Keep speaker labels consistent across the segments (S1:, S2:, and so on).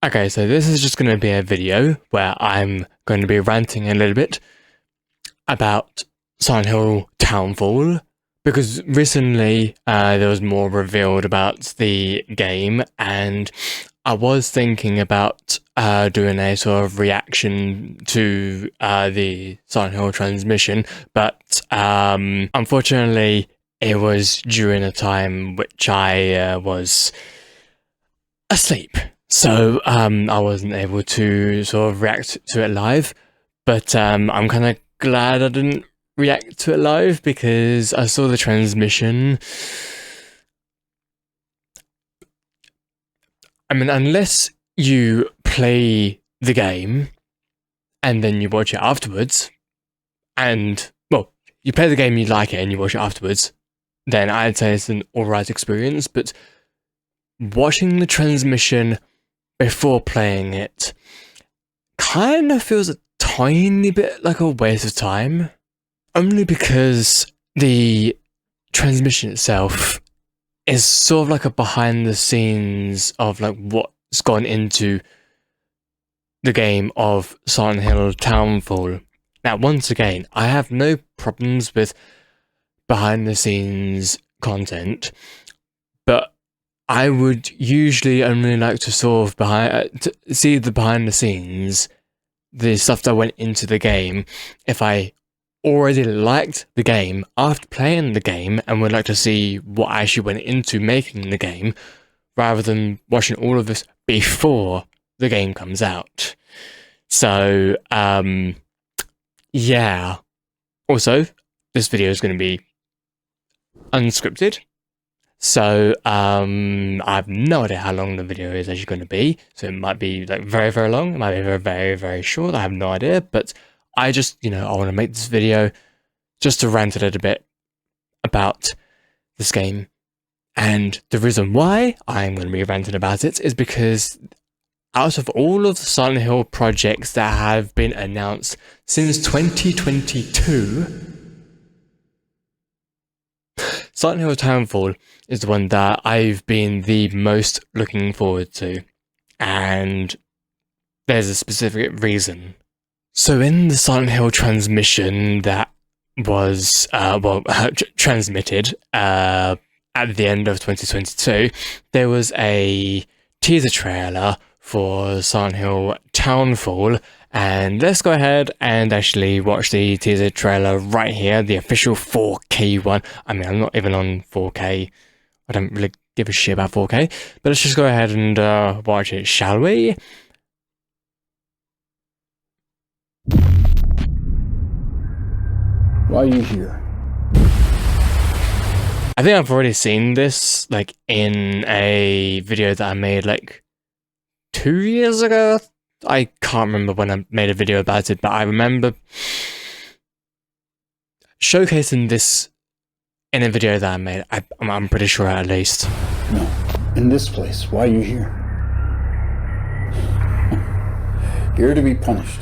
S1: Okay, so this is just going to be a video where I'm going to be ranting a little bit about Silent Hill Townfall, because recently there was more revealed about the game, and I was thinking about doing a sort of reaction to the Silent Hill transmission, but unfortunately it was during a time which I was asleep. So I wasn't able to sort of react to it live, but I'm kind of glad I didn't react to it live because I saw the transmission. I mean, unless you play the game and then you watch it afterwards, and, well, you play the game, you like it, and you watch it afterwards, then I'd say it's an alright experience, but watching the transmission before playing it kind of feels a tiny bit like a waste of time, only because the transmission itself is sort of like a behind the scenes of like what's gone into the game of Silent Hill Townfall. Now, once again, I have no problems with behind the scenes content, but I would usually only like to sort of see the behind the scenes, the stuff that went into the game, if I already liked the game after playing the game and would like to see what actually went into making the game, rather than watching all of this before the game comes out. So, yeah. Also, this video is going to be unscripted. So, I have no idea how long the video is actually going to be. So it might be like very, very long. It might be very, very, very short. I have no idea. But I just, I want to make this video just to rant a little bit about this game. And the reason why I'm going to be ranting about it is because out of all of the Silent Hill projects that have been announced since 2022, Silent Hill Townfall is the one that I've been the most looking forward to, and there's a specific reason. So in the Silent Hill transmission that was, transmitted at the end of 2022, there was a teaser trailer for Silent Hill Townfall, and let's go ahead and actually watch the teaser trailer right here, the official 4K one. I mean, I'm not even on 4K. I don't really give a shit about 4K, but let's just go ahead and watch it, shall we?
S2: Why are you here?
S1: I think I've already seen this, like, in a video that I made, like, 2 years ago. I can't remember when I made a video about it, but I remember showcasing this in a video that I made. I'm pretty sure, at least.
S2: No, in this place. Why are you here? Here to be punished.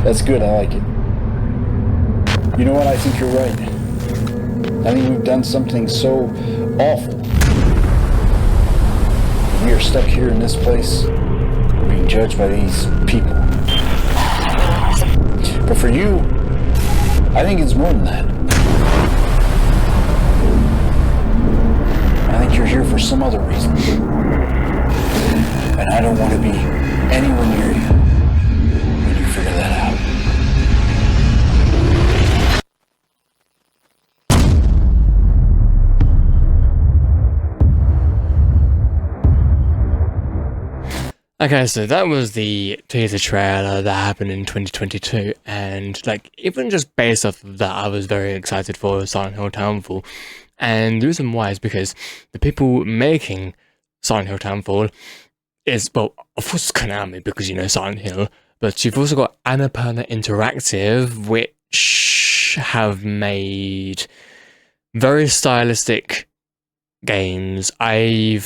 S2: That's good, I like it. You know what, I think you're right. I think we've done something so awful. We are stuck here in this place, being judged by these people. But for you, I think it's more than that. I think you're here for some other reason. And I don't want to be anywhere near you when you figure that out.
S1: Okay, so that was the teaser trailer that happened in 2022, and like, even just based off of that, I was very excited for Silent Hill Townfall. And the reason why is because the people making Silent Hill Townfall is, well, of course Konami, because Silent Hill, but you've also got Annapurna Interactive, which have made very stylistic games. I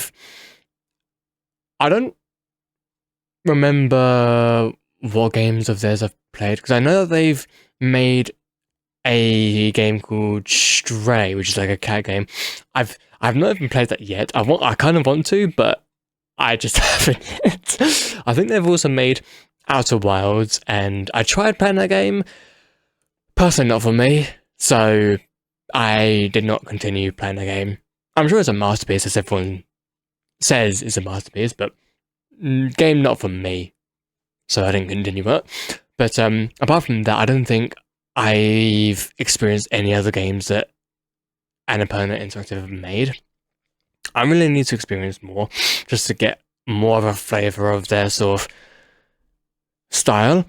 S1: don't remember what games of theirs I've played, because I know that they've made a game called Stray, which is like a cat game. I've not even played that yet. I kind of want to, but I just haven't yet. I think they've also made Outer Wilds, and I tried playing that game. Personally, not for me, so I did not continue playing the game. I'm sure it's a masterpiece, as everyone says it's a masterpiece, but game not for me, so I didn't continue it. But apart from that, I don't think I've experienced any other games that Annapurna Interactive have made. I really need to experience more, just to get more of a flavour of their sort of style.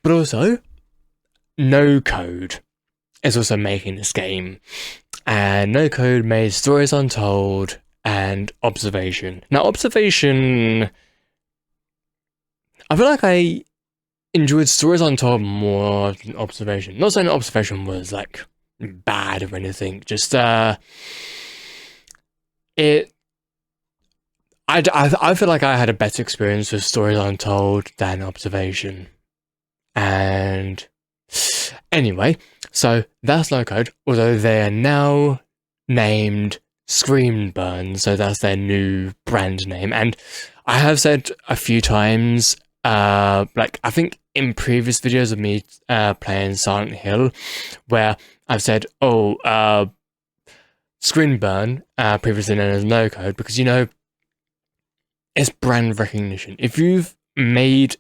S1: But also, No Code is also making this game. And No Code made Stories Untold and Observation. Now, Observation, I feel like I enjoyed Stories Untold more than Observation. Not saying Observation was like bad or anything, just I feel like I had a better experience with Stories Untold than Observation. And anyway, so that's No Code, although they are now named Screenburn, so that's their new brand name. And I have said a few times, like I think in previous videos of me playing Silent Hill, where I've said, Screenburn, previously known as No Code, because, you know, it's brand recognition. If you've made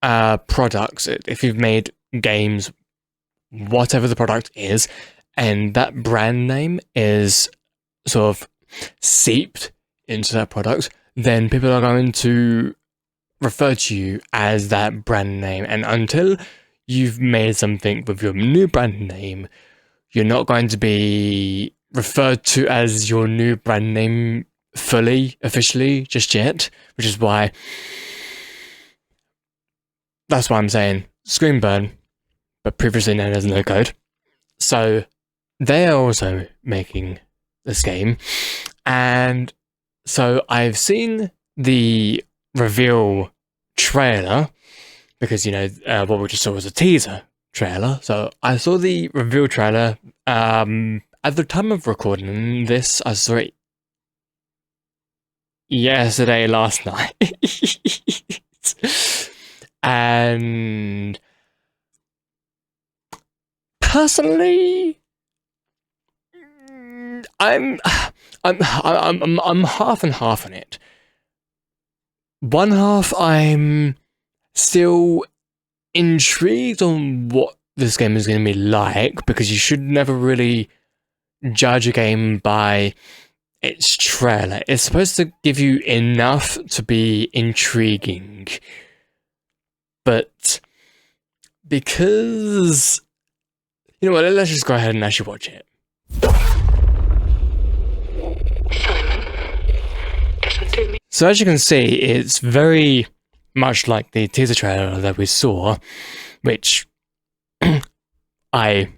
S1: products, if you've made games, whatever the product is, and that brand name is sort of seeped into that product, then people are going to refer to you as that brand name. And until you've made something with your new brand name, you're not going to be referred to as your new brand name fully, officially, just yet, which is why that's why I'm saying Screenburn, but previously known as No Code. So they are also making this game, and so I've seen the reveal trailer, because, you know, what we just saw was a teaser trailer. So I saw the reveal trailer at the time of recording this. I saw it last night. And personally, I'm half and half on it. One half, I'm still intrigued on what this game is going to be like, because you should never really judge a game by its trailer. It's supposed to give you enough to be intriguing, but because, you know what, let's just go ahead and actually watch it. So as you can see, it's very much like the teaser trailer that we saw, which I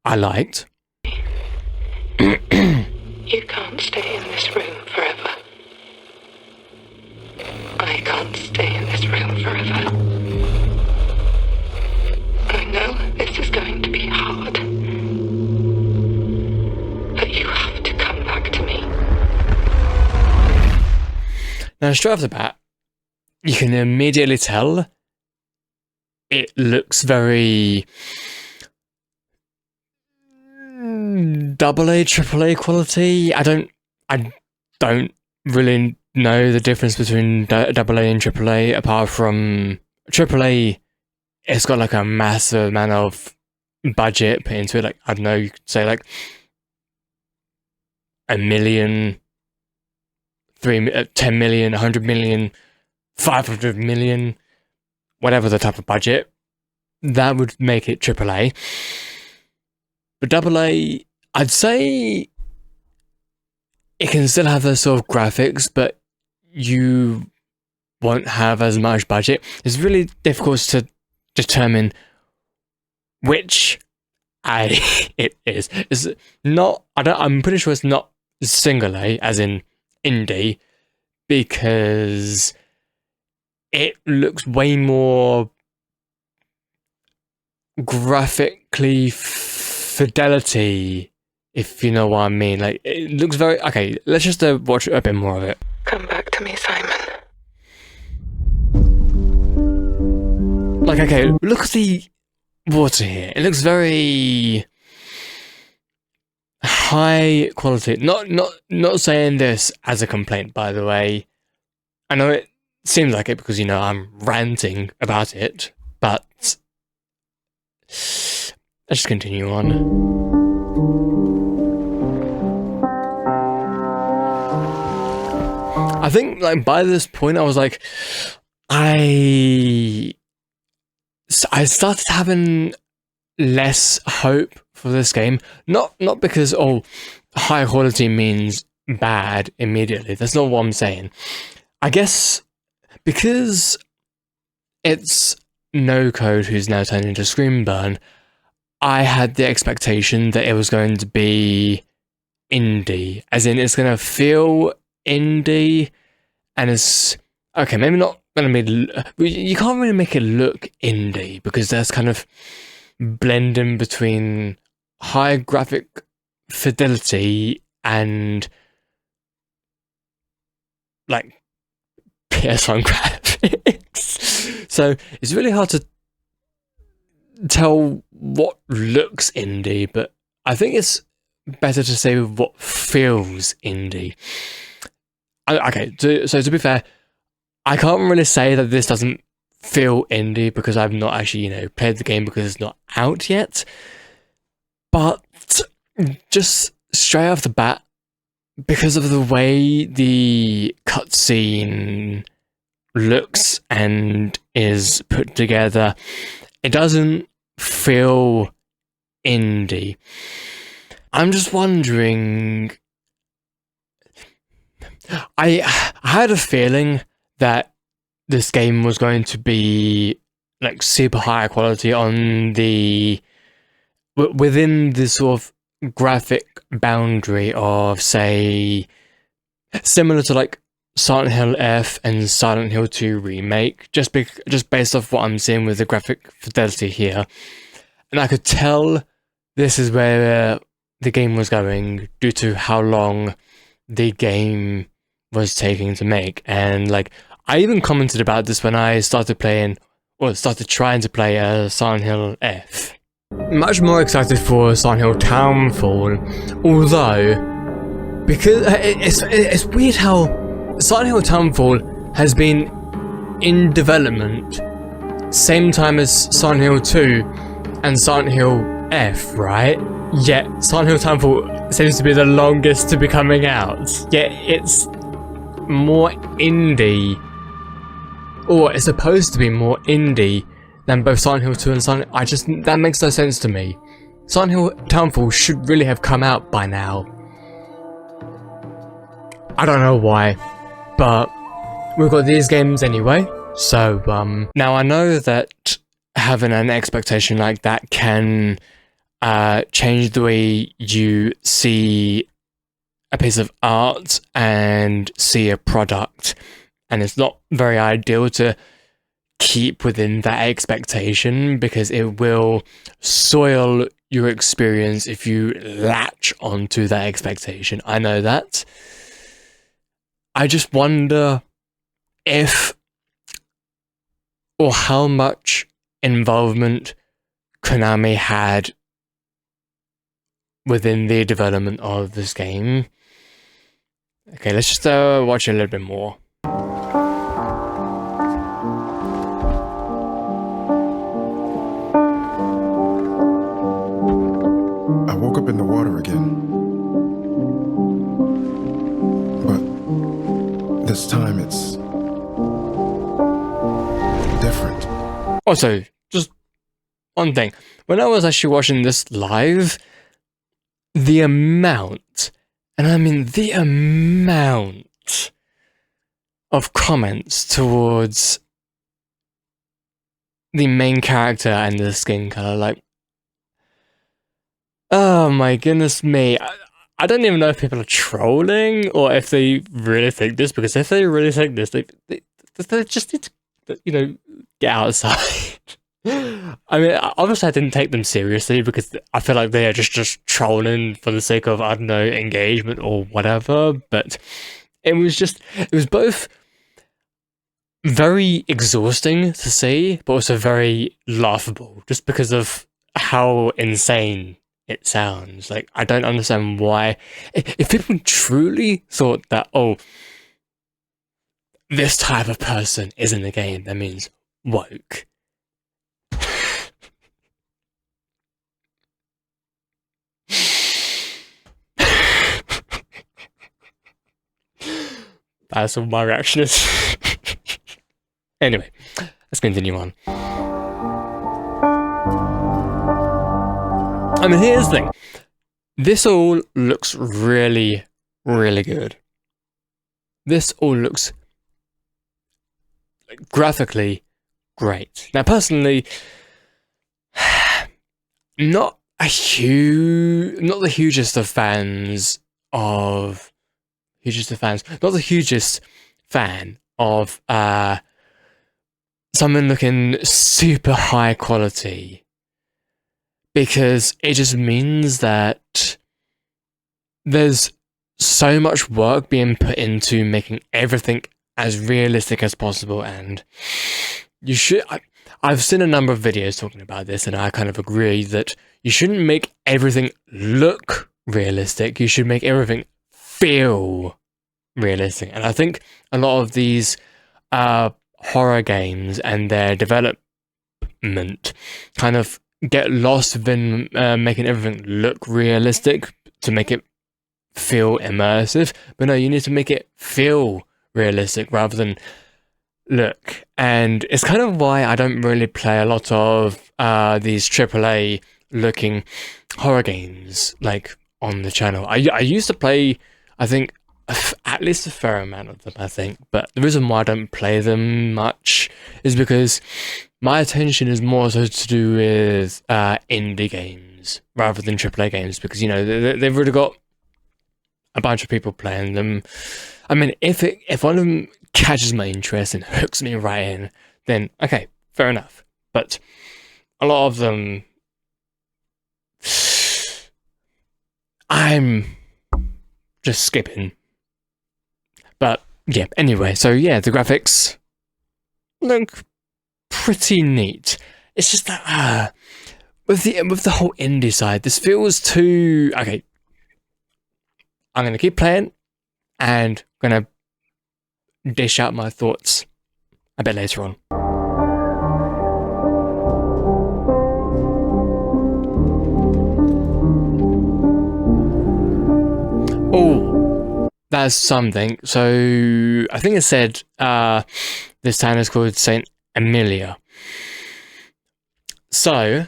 S1: liked.
S3: You can't stay in this room forever. I can't stay in this room forever. I know this is going to be hard, but you have to come back to me.
S1: Now, straight off the bat, you can immediately tell it looks very AA, AAA quality. I don't really know the difference between AA and AAA, apart from AAA, it's got like a massive amount of budget put into it. Like, I don't know, you could say like $1 million, 10 million, 100 million, 500 million, whatever the type of budget, that would make it AAA. But AA, I'd say it can still have those sort of graphics, but you won't have as much budget. It's really difficult to determine which A it is. It's not, I'm pretty sure it's not single A, as in indie, because it looks way more graphically fidelity, if you know what I mean. Like, it looks very... Okay, let's just watch a bit more of it.
S3: Come back to me, Simon.
S1: Like, okay, look at the water here. It looks very high quality. Not saying this as a complaint, by the way. I know it seems like it because, you know, I'm ranting about it, but let's just continue on. I think, like, by this point, I was like, I started having less hope for this game. Not because, oh, high quality means bad immediately. That's not what I'm saying. I guess because it's no code who's now turned into Screenburn, I had the expectation that it was going to be indie, as in it's going to feel indie, and it's okay, maybe not going to be, you can't really make it look indie because there's kind of blending between high graphic fidelity and like PS1 graphics. So it's really hard to tell what looks indie, but I think it's better to say what feels indie. Okay, so to be fair, I can't really say that this doesn't feel indie because I've not actually, you know, played the game because it's not out yet. But just straight off the bat, because of the way the cutscene looks and is put together, it doesn't feel indie. I'm just wondering, I had a feeling that this game was going to be like super high quality on the within the sort of graphic boundary of, say, similar to like Silent Hill F and Silent Hill 2 Remake, just based off what I'm seeing with the graphic fidelity here. And I could tell this is where the game was going due to how long the game was taking to make. And like, I even commented about this when I started trying to play Silent Hill F. Much more excited for Silent Hill Townfall, although, because it's weird how Silent Hill Townfall has been in development same time as Silent Hill 2 and Silent Hill F, right? Yet Silent Hill Townfall seems to be the longest to be coming out. Yet it's more indie, or it's supposed to be more indie than both Silent Hill 2 and Silent Hill. That makes no sense to me. Silent Hill Townfall should really have come out by now. I don't know why, but we've got these games anyway. So, now I know that having an expectation like that can change the way you see a piece of art and see a product, and it's not very ideal to keep within that expectation because it will soil your experience if you latch onto that expectation. I know that. I just wonder if or how much involvement Konami had within the development of this game. Okay, let's just watch a little bit more.
S4: I woke up in the water again. But this time it's different.
S1: Also, just one thing. When I was actually watching this live, the amount, and I mean the amount of comments towards the main character and the skin color, like, oh my goodness me. I don't even know if people are trolling or if they really think this, because if they really think this, they just need to, you know, get outside. I mean, obviously I didn't take them seriously because I feel like they are just trolling for the sake of, I don't know, engagement or whatever, but It was both very exhausting to see, but also very laughable, just because of how insane it sounds. Like, I don't understand why. If people truly thought that, oh, this type of person is in the game, that means woke. That's what my reaction is. Anyway, let's continue on. I mean, here's the thing. This all looks really, really good. This all looks graphically great. Now, personally, not the hugest fan of something looking super high quality, because it just means that there's so much work being put into making everything as realistic as possible, and I've seen a number of videos talking about this, and I kind of agree that you shouldn't make everything look realistic, you should make everything feel realistic. And I think a lot of these horror games and their development kind of get lost within making everything look realistic to make it feel immersive. But no, you need to make it feel realistic rather than look. And it's kind of why I don't really play a lot of these AAA looking horror games like on the channel. I used to play, I think, at least a fair amount of them, I think, but the reason why I don't play them much is because my attention is more so to do with indie games rather than AAA games, because, you know, they've really got a bunch of people playing them. I mean, if one of them catches my interest and hooks me right in, then okay, fair enough. But a lot of them, I'm just skipping. But yeah, anyway, so yeah, the graphics look pretty neat. It's just that with the whole indie side, this feels too okay. I'm gonna keep playing and gonna dish out my thoughts a bit later on. Oh, that's something. So I think it said this town is called Saint Emilia. So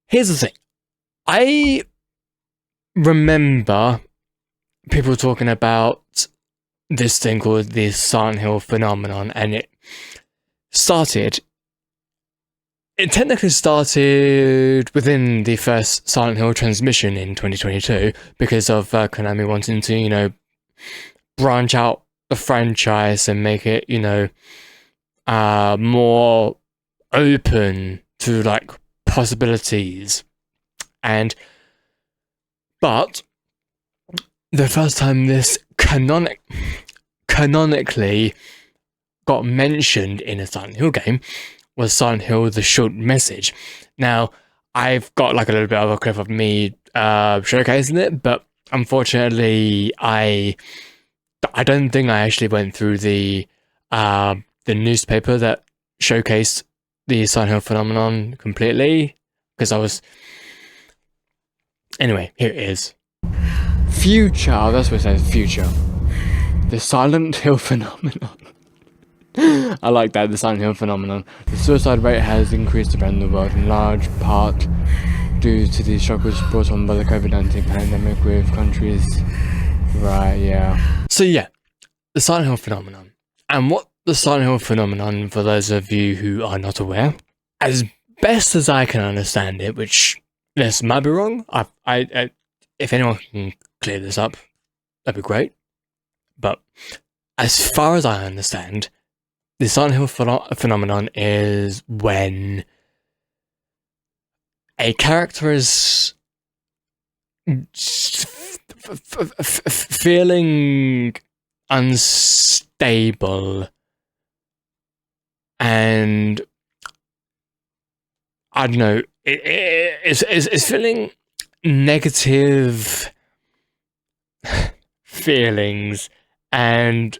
S1: here's the thing. I remember people talking about this thing called the Silent Hill phenomenon, and it technically started within the first Silent Hill transmission in 2022 because of Konami wanting to, you know, branch out the franchise and make it, you know, more open to like possibilities. But the first time this canonically got mentioned in a Silent Hill game was Silent Hill: The Short Message. Now, I've got like a little bit of a clip of me showcasing it, but unfortunately, I don't think I actually went through the newspaper that showcased the Silent Hill phenomenon completely, because I was... Anyway, here it is. Future, oh, that's what it says, future. The Silent Hill phenomenon. I like that, the Silent Hill phenomenon. The suicide rate has increased around the world, in large part due to the struggles brought on by the COVID-19 pandemic with countries... Right, yeah. So yeah, the Silent Hill phenomenon. And what the Silent Hill phenomenon, for those of you who are not aware, as best as I can understand it, which, this might be wrong, I if anyone can clear this up, that'd be great. But as far as I understand, the Silent Hill phenomenon is when a character is feeling unstable and I don't know, it's feeling negative feelings, and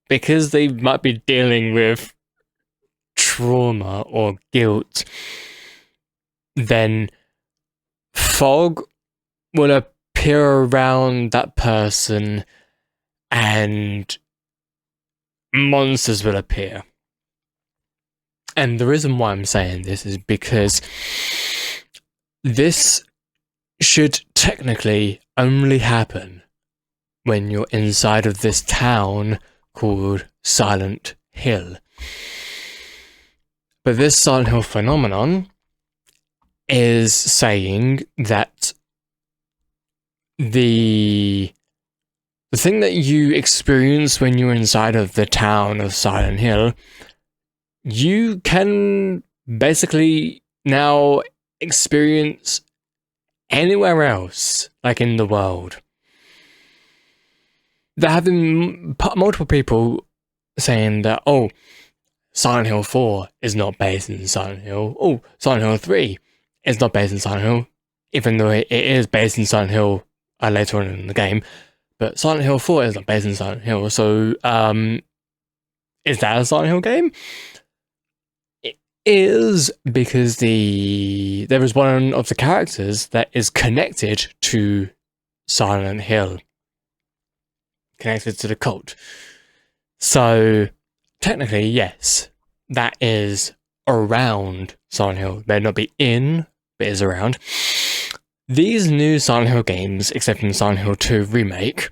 S1: because they might be dealing with trauma or guilt, then fog will appear around that person and monsters will appear. And the reason why I'm saying this is because this should technically only happen when you're inside of this town called Silent Hill. But this Silent Hill phenomenon is saying that the thing that you experience when you're inside of the town of Silent Hill, you can basically now experience anywhere else, like in the world. There have been multiple people saying that, oh, Silent Hill 4 is not based in Silent Hill. Oh, Silent Hill 3 is not based in Silent Hill, even though it is based in Silent Hill later on in the game. But Silent Hill 4 is not based in Silent Hill, so is that a Silent Hill game? It is, because there is one of the characters that is connected to Silent Hill. Connected to the cult. So, technically, yes, that is around Silent Hill. May not be in, but is around. These new Silent Hill games, except from Silent Hill 2 Remake,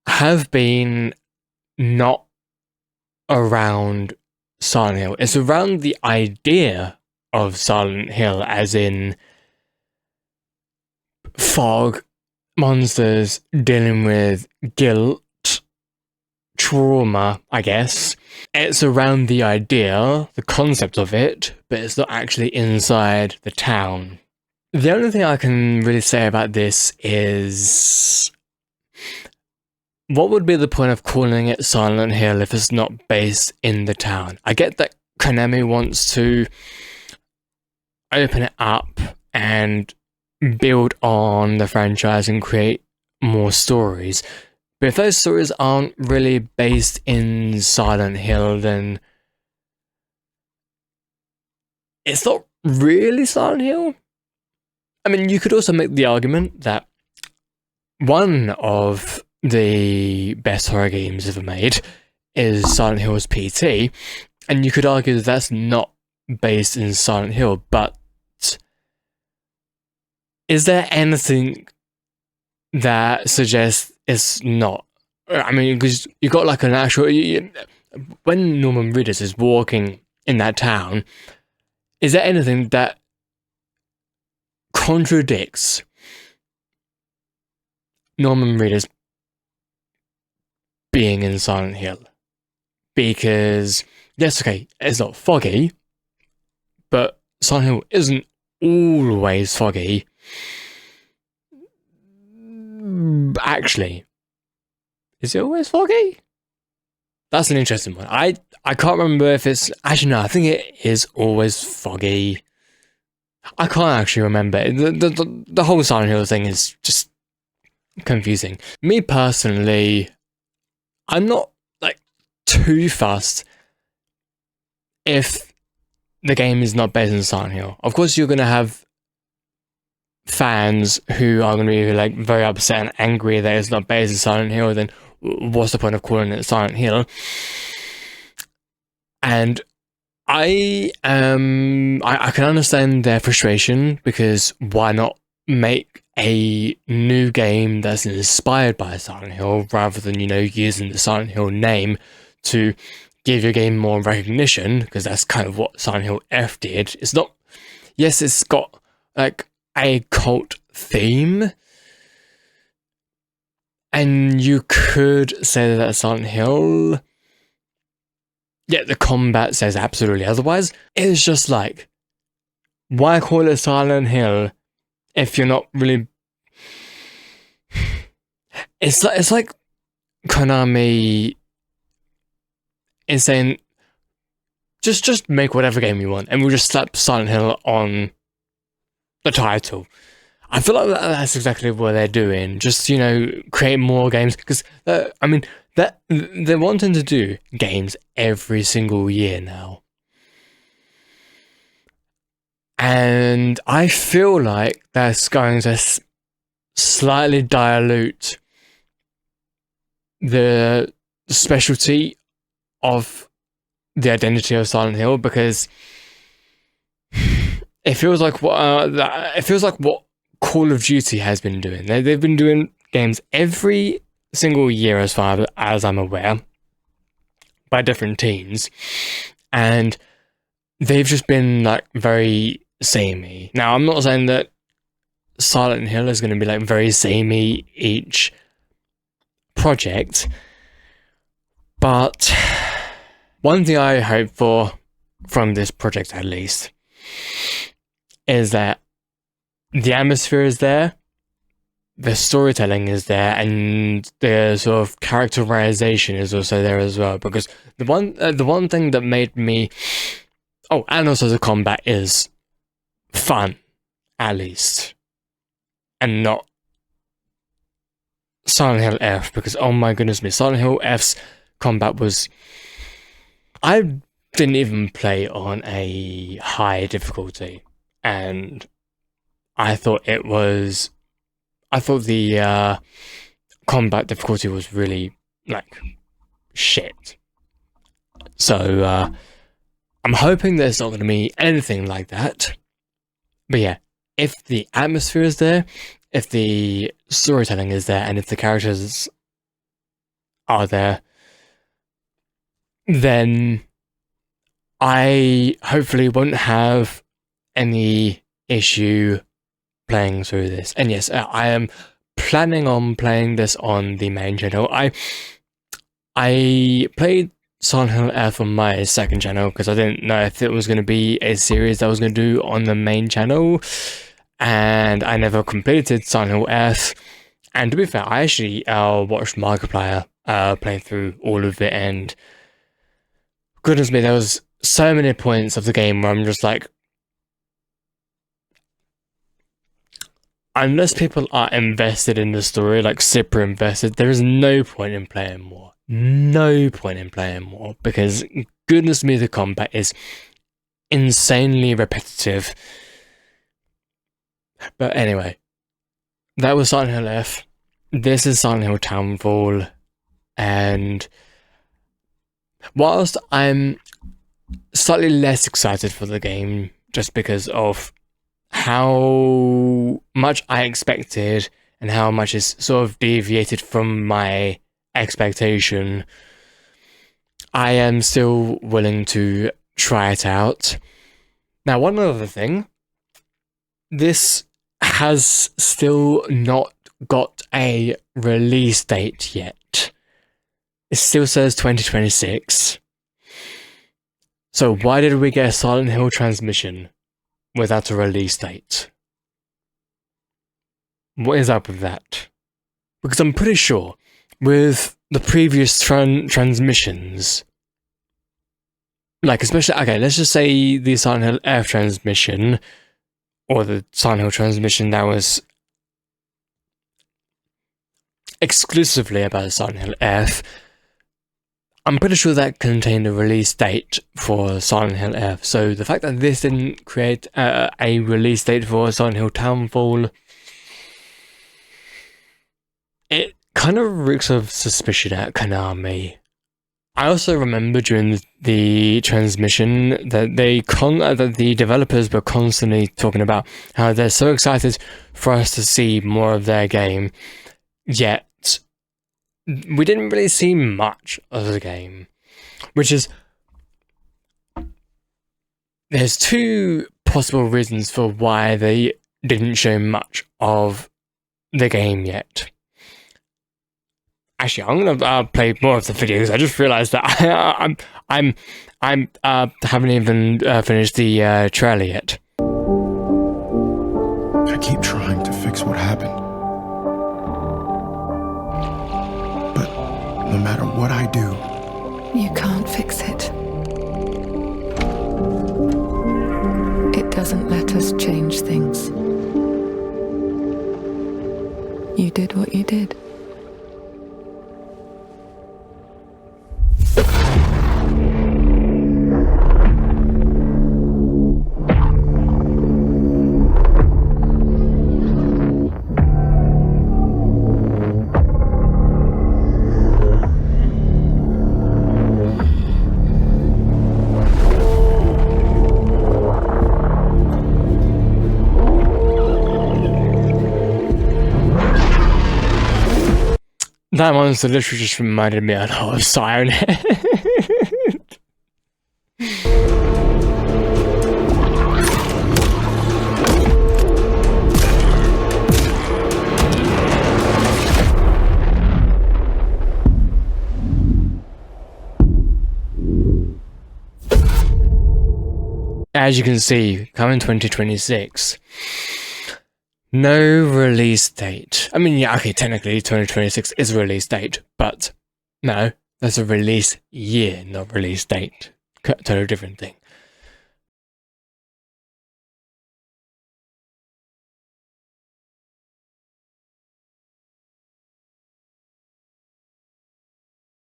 S1: have been not around Silent Hill. It's around the idea of Silent Hill, as in fog, monsters dealing with guilt, trauma, I guess. It's around the idea, the concept of it, but it's not actually inside the town. The only thing I can really say about this is, what would be the point of calling it Silent Hill if it's not based in the town? I get that Konami wants to open it up and build on the franchise and create more stories. But if those stories aren't really based in Silent Hill, then it's not really Silent Hill. I mean, you could also make the argument that one of the best horror games ever made is Silent Hill's PT, and you could argue that that's not based in Silent Hill, but is there anything that suggests it's not? I mean, because you got like an actual... when Norman Reedus is walking in that town, is there anything that contradicts Norman Reedus being in Silent Hill? Because, yes, okay, it's not foggy, but Silent Hill isn't always foggy. Actually, is it always foggy? That's an interesting one. I can't remember if it's... Actually, no, I think it is always foggy. I can't actually remember. The whole Silent Hill thing is just confusing. Me personally, I'm not like too fussed if the game is not based in Silent Hill. Of course, you're going to have fans who are going to be like very upset and angry that it's not based in Silent Hill. Then what's the point of calling it Silent Hill? And I can understand their frustration, because why not make a new game that's inspired by Silent Hill rather than, using the Silent Hill name to give your game more recognition, because that's kind of what Silent Hill F did. It's not... Yes, it's got like a cult theme, and you could say that Silent Hill... Yeah, the combat says absolutely otherwise. It's just like, why call it Silent Hill if you're not really... it's like Konami is saying, just make whatever game you want, and we'll just slap Silent Hill on the title. I feel like that's exactly what they're doing. Just, create more games, because they're wanting to do games every single year now. And I feel like that's going to slightly dilute the specialty of the identity of Silent Hill, because it feels like what Call of Duty has been doing. They've been doing games every single year, as far as I'm aware, by different teams, and they've just been like very samey. Now, I'm not saying that Silent Hill is going to be like very samey each project, but one thing I hope for from this project, at least, is that the atmosphere is there, the storytelling is there, and the sort of characterization is also there as well. Because the one thing that made me, and also the combat is fun, at least, and not Silent Hill F. Because oh my goodness me, Silent Hill F's combat was, I didn't even play on a high difficulty, and I thought the combat difficulty was really like shit. So I'm hoping there's not going to be anything like that. But yeah, if the atmosphere is there, if the storytelling is there, and if the characters are there, then I hopefully won't have any issue playing through this. And yes, I am planning on playing this on the main channel. I played Silent Hill F on my second channel because I didn't know if it was going to be a series that I was going to do on the main channel, and I never completed Silent Hill F. And to be fair, I actually watched Markiplier play through all of it, and goodness me, there was so many points of the game where I'm just like, unless people are invested in the story, like super invested, there is no point in playing more. No point in playing more, because goodness me, the combat is insanely repetitive. But anyway, that was Silent Hill F. This is Silent Hill Townfall, and whilst I'm slightly less excited for the game, just because of how much I expected and how much is sort of deviated from my expectation, I am still willing to try it out. Now, one other thing, this has still not got a release date yet. It still says 2026. So why did we get a Silent Hill transmission without a release date? What is up with that? Because I'm pretty sure with the previous transmissions, like especially, okay, let's just say the Silent Hill F transmission, or the Silent Hill transmission that was exclusively about Silent Hill F, I'm pretty sure that contained a release date for Silent Hill F. So the fact that this didn't create a release date for Silent Hill Townfall, it kind of reeks of suspicion at Konami. I also remember during the transmission that that the developers were constantly talking about how they're so excited for us to see more of their game, yet we didn't really see much of the game, which is, there's two possible reasons for why they didn't show much of the game yet. Actually, I'm gonna play more of the videos. I just realized that I haven't even finished the trailer yet.
S4: I keep trying to fix what happened. no matter what I do.
S5: You can't fix it. It doesn't let us change things. You did what you did.
S1: That monster literally just reminded me a lot of Siren Head. As you can see, coming 2026. No release date. I mean, yeah, okay, technically 2026 is a release date, but no, that's a release year, not release date. Totally different thing.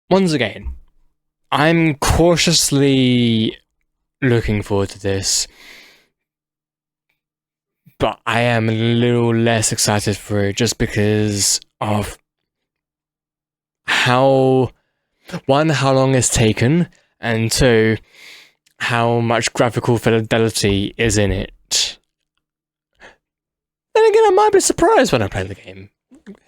S1: Once again, I'm cautiously looking forward to this, but I am a little less excited for it just because of how long it's taken, and two, how much graphical fidelity is in it. Then again, I might be surprised when I play the game.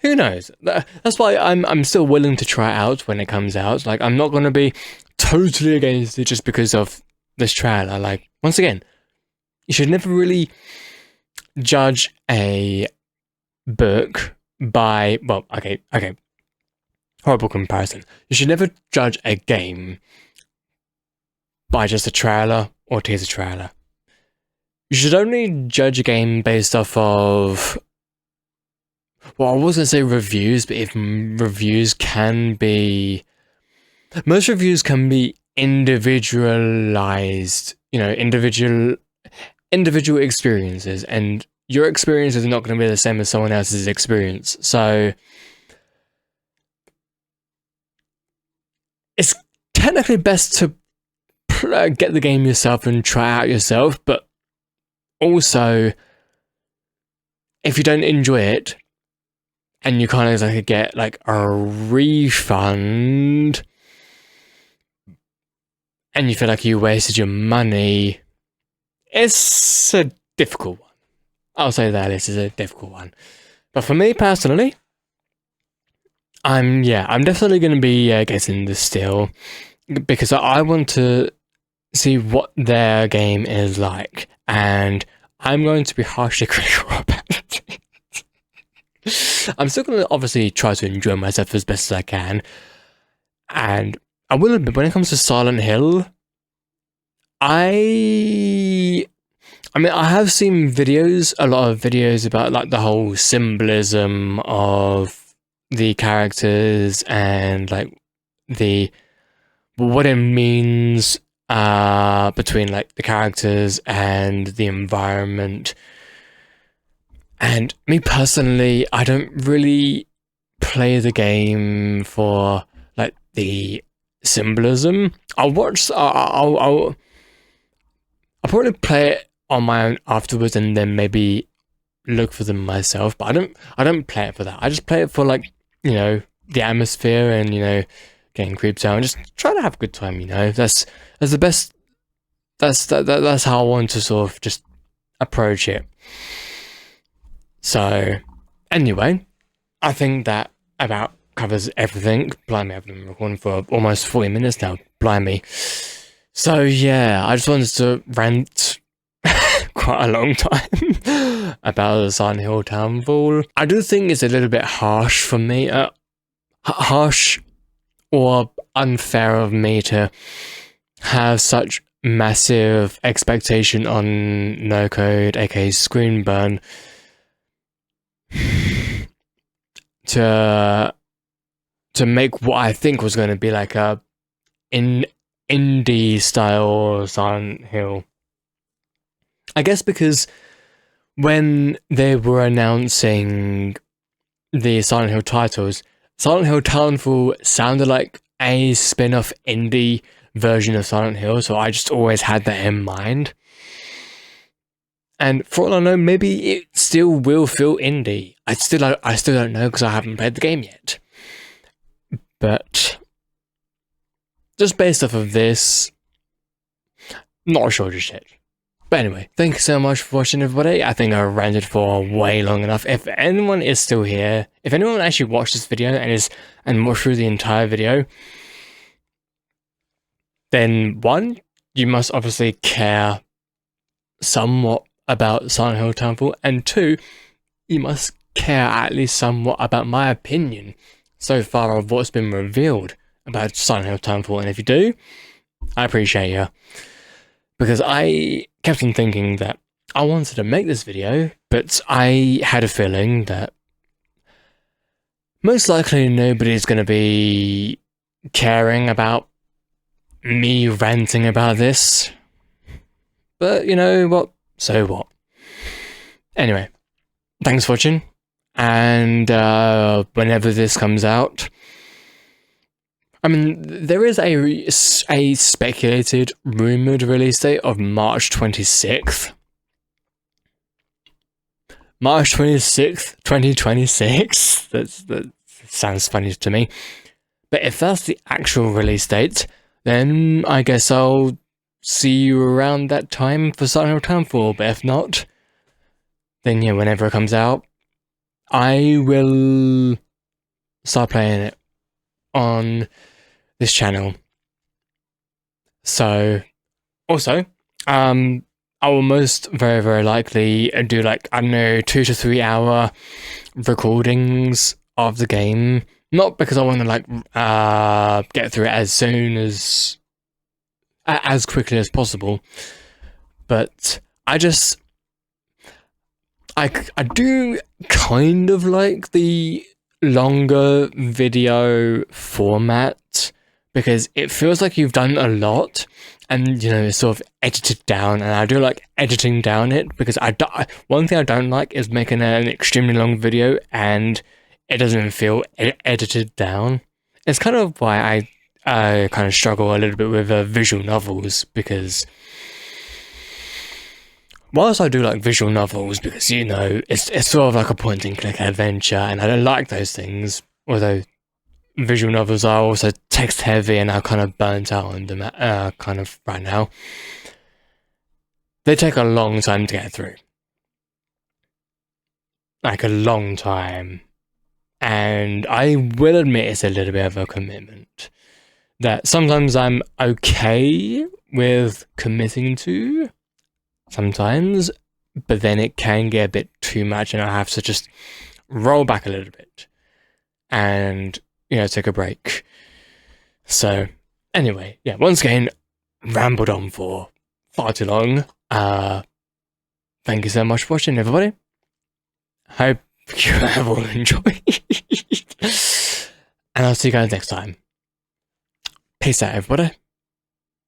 S1: Who knows? That's why I'm still willing to try it out when it comes out. Like, I'm not going to be totally against it just because of this trailer. Like, once again, you should never really judge a book by, well, okay, horrible comparison. You should never judge a game by just a trailer or teaser trailer. You should only judge a game based off of, well, I was going to say reviews, but if reviews can be, most reviews can be individualized, you know, individual experiences, and your experience is not going to be the same as someone else's experience. So it's technically best to get the game yourself and try out yourself, but also if you don't enjoy it and you kind of like get like a refund and you feel like you wasted your money, it's a difficult one. I'll say that this is a difficult one. But for me personally, I'm definitely going to be getting this still because I want to see what their game is like, and I'm going to be harshly critical about it. I'm still going to obviously try to enjoy myself as best as I can, and I will admit, when it comes to Silent Hill, I have seen videos, a lot of videos about like the whole symbolism of the characters and like what it means between like the characters and the environment. And me personally, I don't really play the game for like the symbolism. I'll probably play it on my own afterwards and then maybe look for them myself, but I don't play it for that. I just play it for like, you know, the atmosphere and, you know, getting creeped out and just try to have a good time, you know. That's the best. That's how I want to sort of just approach it. So anyway, I think that about covers everything. Blimey, I've been recording for almost 40 minutes now. Blimey. So yeah, I just wanted to rant quite a long time about the Silent Hill Townfall. I do think it's a little bit harsh for me, harsh or unfair of me to have such massive expectation on no code, aka Screenburn, to to make what I think was going to be like a indie style Silent Hill. I guess because when they were announcing the Silent Hill titles, Silent Hill Townfall sounded like a spin-off indie version of Silent Hill, so I just always had that in mind. And for all I know, maybe it still will feel indie. I still don't know because I haven't played the game yet. But just based off of this, not sure just yet. But anyway, thank you so much for watching, everybody. I think I ranted for way long enough. If anyone is still here, if anyone actually watched this video and watched through the entire video, then one, you must obviously care somewhat about Silent Hill Townfall, and two, you must care at least somewhat about my opinion so far of what's been revealed about Silent Hill Townfall. And if you do, I appreciate you, because I kept on thinking that I wanted to make this video, but I had a feeling that most likely nobody's going to be caring about me ranting about this. But you know what? So what? Anyway, thanks for watching, and whenever this comes out, I mean, there is a speculated, rumoured release date of March 26th. March 26th, 2026? That sounds funny to me. But if that's the actual release date, then I guess I'll see you around that time for Silent Hill Townfall. But if not, then yeah, whenever it comes out, I will start playing it on this channel. So, also, I will most very likely do like, I don't know, 2 to 3 hour recordings of the game. Not because I want to like get through it as quickly as possible, but I do kind of like the longer video format, because it feels like you've done a lot and, you know, it's sort of edited down, and I do like editing down it, because one thing I don't like is making an extremely long video and it doesn't feel edited down. It's kind of why I kind of struggle a little bit with visual novels, because whilst I do like visual novels, because, you know, it's sort of like a point and click adventure, and I don't like those things, although visual novels are also text heavy and I'm kind of burnt out on them kind of right now. They take a long time to get through. Like a long time. And I will admit it's a little bit of a commitment that sometimes I'm okay with committing to, sometimes, but then it can get a bit too much and I have to just roll back a little bit and, you know, take a break. So anyway, yeah, once again, rambled on for far too long. Thank you so much for watching, everybody. Hope you have all enjoyed. And I'll see you guys next time. Peace out, everybody.